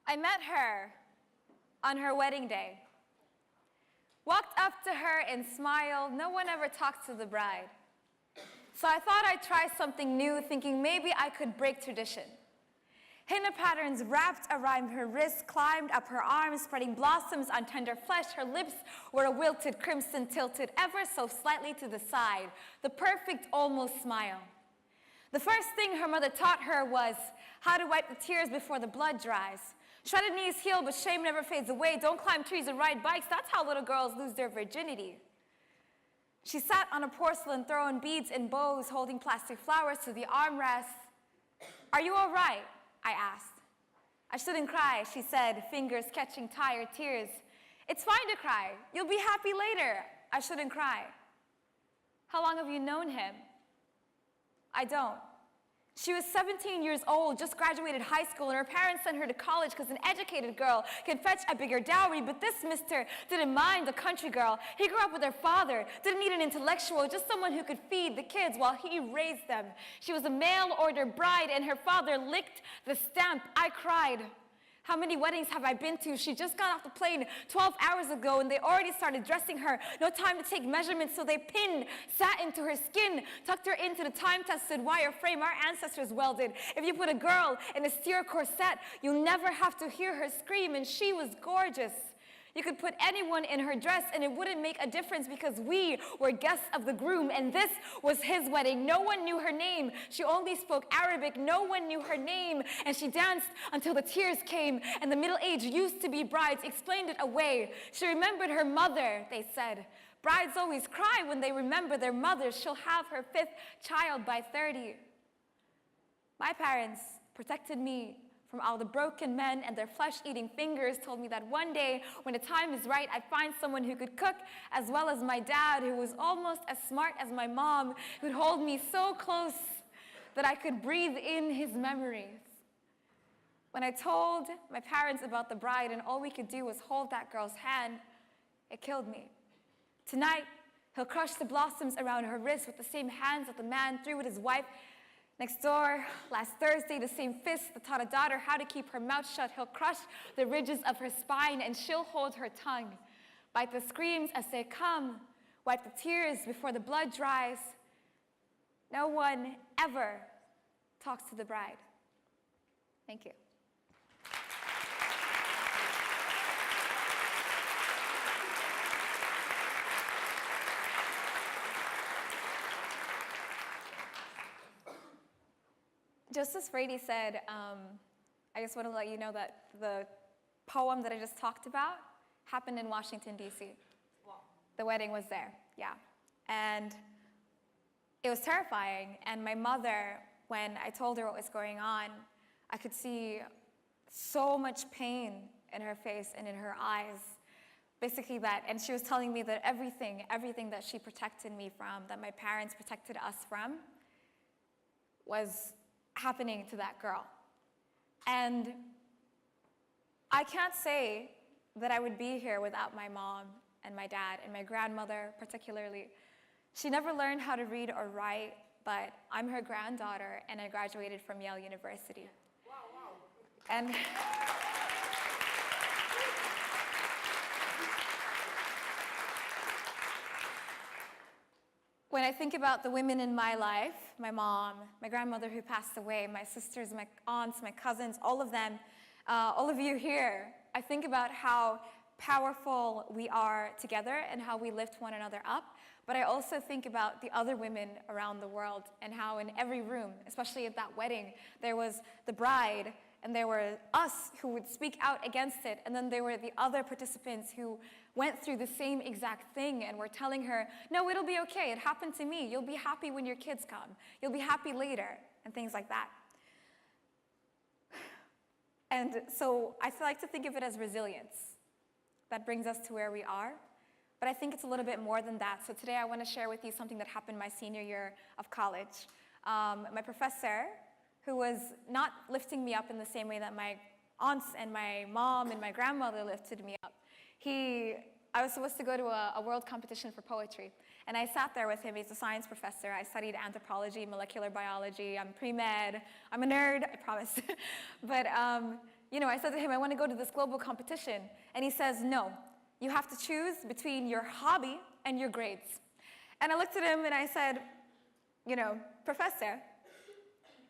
I met her on her wedding day. Walked up to her and smiled. No one ever talks to the bride. So I thought I'd try something new, thinking maybe I could break tradition. Henna patterns wrapped around her wrists, climbed up her arms, spreading blossoms on tender flesh. Her lips were a wilted crimson, tilted ever so slightly to the side, the perfect almost smile. The first thing her mother taught her was how to wipe the tears before the blood dries. Shredded knees heal, but shame never fades away. Don't climb trees or ride bikes. That's how little girls lose their virginity. She sat on a porcelain throne, beads and bows, holding plastic flowers to the armrests. "Are you all right?" I asked. "I shouldn't cry," she said, fingers catching tired tears. "It's fine to cry. You'll be happy later." "I shouldn't cry." "How long have you known him?" "I don't." She was 17 years old, just graduated high school, and her parents sent her to college because an educated girl can fetch a bigger dowry, but this mister didn't mind the country girl. He grew up with her father, didn't need an intellectual, just someone who could feed the kids while he raised them. She was a mail-order bride, and her father licked the stamp. I cried. How many weddings have I been to? She just got off the plane 12 hours ago, and they already started dressing her. No time to take measurements, so they pinned satin to her skin, tucked her into the time-tested wire frame our ancestors welded. If you put a girl in a steer corset, you'll never have to hear her scream, and she was gorgeous. You could put anyone in her dress and it wouldn't make a difference because we were guests of the groom, and this was his wedding. No one knew her name. She only spoke Arabic. No one knew her name, and she danced until the tears came, and the middle-aged used-to-be brides explained it away. She remembered her mother, they said. Brides always cry when they remember their mothers. She'll have her 5th child by 30. My parents protected me from all the broken men, and their flesh-eating fingers told me that one day, when the time is right, I'd find someone who could cook, as well as my dad, who was almost as smart as my mom, who'd hold me so close that I could breathe in his memories. When I told my parents about the bride and all we could do was hold that girl's hand, it killed me. Tonight, he'll crush the blossoms around her wrist with the same hands that the man threw at his wife next door. Last Thursday, the same fist that taught a daughter how to keep her mouth shut. He'll crush the ridges of her spine, and she'll hold her tongue. Bite the screams as they come. Wipe the tears before the blood dries. No one ever talks to the bride. Thank you. Justice Brady said, I just want to let you know that the poem that I just talked about happened in Washington, D.C. Wow. The wedding was there, yeah. And it was terrifying. And my mother, when I told her what was going on, I could see so much pain in her face and in her eyes. Basically that, and she was telling me that everything that she protected me from, that my parents protected us from, was happening to that girl. And I can't say that I would be here without my mom and my dad and my grandmother particularly. She never learned how to read or write, but I'm her granddaughter, and I graduated from Yale University. Wow, wow. And when I think about the women in my life, my mom, my grandmother who passed away, my sisters, my aunts, my cousins, all of them, all of you here, I think about how powerful we are together and how we lift one another up. But I also think about the other women around the world and how in every room, especially at that wedding, there was the bride, and there were us who would speak out against it, and then there were the other participants who went through the same exact thing and were telling her, no, it'll be okay, it happened to me, you'll be happy when your kids come, you'll be happy later, and things like that. And so I like to think of it as resilience that brings us to where we are, but I think it's a little bit more than that. So today I want to share with you something that happened my senior year of college. My professor, who was not lifting me up in the same way that my aunts and my mom and my grandmother lifted me up. I was supposed to go to a world competition for poetry, and I sat there with him. He's a science professor. I studied anthropology, molecular biology. I'm pre-med. I'm a nerd, I promise. But I said to him, I want to go to this global competition. And he says, no, you have to choose between your hobby and your grades. And I looked at him and I said, Professor,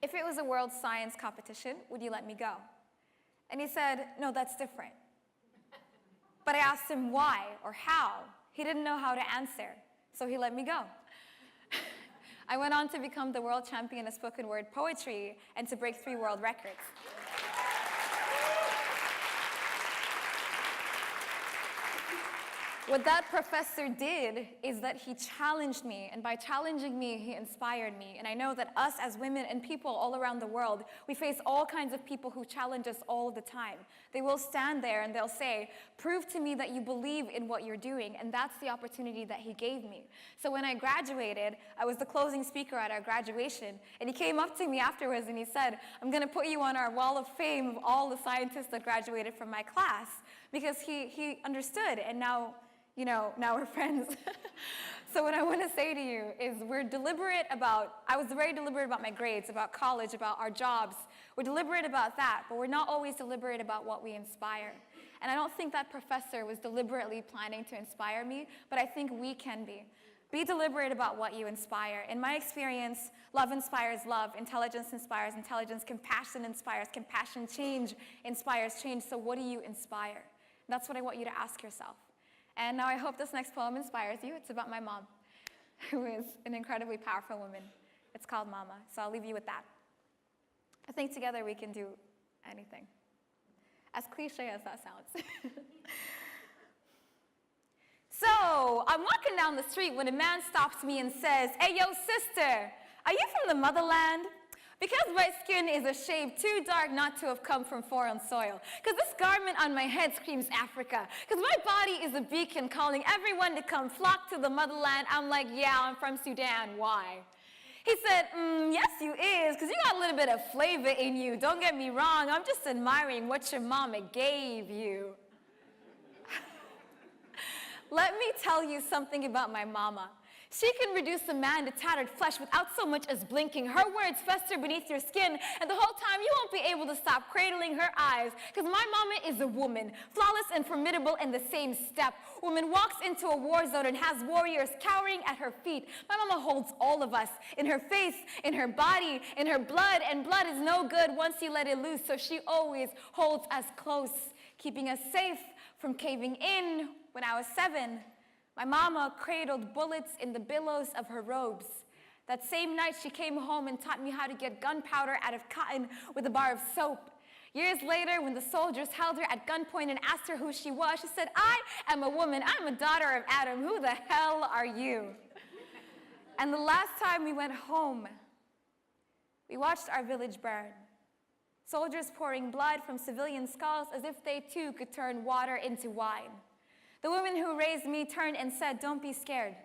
if it was a world science competition, would you let me go? And he said, no, that's different. But I asked him why or how. He didn't know how to answer, so he let me go. I went on to become the world champion of spoken word poetry and to break 3 world records. What that professor did is that he challenged me, and by challenging me, he inspired me. And I know that us as women and people all around the world, we face all kinds of people who challenge us all the time. They will stand there and they'll say, prove to me that you believe in what you're doing, and that's the opportunity that he gave me. So when I graduated, I was the closing speaker at our graduation, and he came up to me afterwards and he said, I'm gonna put you on our wall of fame of all the scientists that graduated from my class, because he understood, and now we're friends. So what I want to say to you is I was very deliberate about my grades, about college, about our jobs. We're deliberate about that, but we're not always deliberate about what we inspire. And I don't think that professor was deliberately planning to inspire me, but I think we can be. Be deliberate about what you inspire. In my experience, love inspires love, intelligence inspires intelligence, compassion inspires compassion, change inspires change. So what do you inspire? That's what I want you to ask yourself. And now I hope this next poem inspires you. It's about my mom, who is an incredibly powerful woman. It's called Mama, so I'll leave you with that. I think together we can do anything, as cliche as that sounds. So, I'm walking down the street when a man stops me and says, hey, yo, sister, are you from the motherland? Because my skin is a shade too dark not to have come from foreign soil. Because this garment on my head screams Africa. Because my body is a beacon calling everyone to come flock to the motherland. I'm like, yeah, I'm from Sudan. Why? He said, yes, you is, because you got a little bit of flavor in you. Don't get me wrong. I'm just admiring what your mama gave you. Let me tell you something about my mama. She can reduce a man to tattered flesh without so much as blinking. Her words fester beneath your skin, and the whole time you won't be able to stop cradling her eyes, because my mama is a woman, flawless and formidable in the same step. Woman walks into a war zone and has warriors cowering at her feet. My mama holds all of us, in her face, in her body, in her blood, and blood is no good once you let it loose, so she always holds us close, keeping us safe from caving in. When I was 7, my mama cradled bullets in the billows of her robes. That same night, she came home and taught me how to get gunpowder out of cotton with a bar of soap. Years later, when the soldiers held her at gunpoint and asked her who she was, she said, I am a woman. I'm a daughter of Adam. Who the hell are you? And the last time we went home, we watched our village burn. Soldiers pouring blood from civilian skulls as if they too could turn water into wine. The woman who raised me turned and said, don't be scared.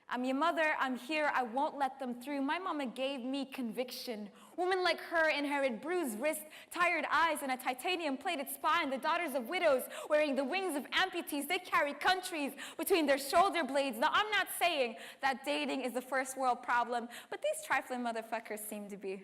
I'm your mother, I'm here, I won't let them through. My mama gave me conviction. Women like her inherit bruised wrists, tired eyes, and a titanium-plated spine. The daughters of widows wearing the wings of amputees, they carry countries between their shoulder blades. Now, I'm not saying that dating is a first world problem, but these trifling motherfuckers seem to be.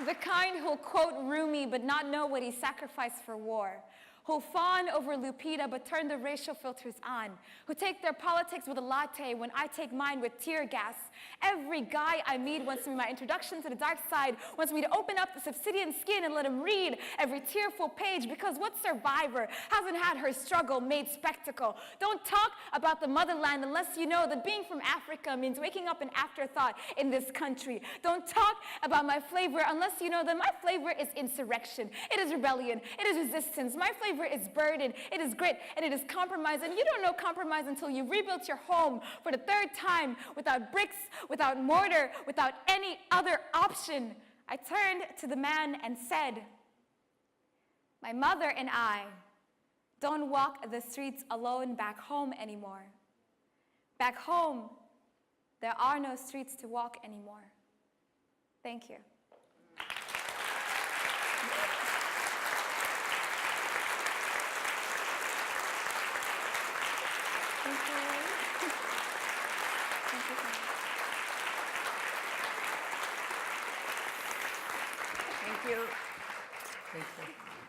The kind who'll quote Rumi but not know what he sacrificed for war, who'll fawn over Lupita but turn the racial filters on, who take their politics with a latte when I take mine with tear gas. Every guy I meet wants me my introduction to the dark side, wants me to open up this obsidian skin and let him read every tearful page, because what survivor hasn't had her struggle made spectacle? Don't talk about the motherland unless you know that being from Africa means waking up an afterthought in this country. Don't talk about my flavor unless you know that my flavor is insurrection, it is rebellion, it is resistance. My flavor is burden, it is grit, and it is compromise. And you don't know compromise until you rebuilt your home for the 3rd time without bricks, without mortar, without any other option. I turned to the man and said, my mother and I don't walk the streets alone back home anymore. Back home, there are no streets to walk anymore. Thank you. Thank you. Thank you.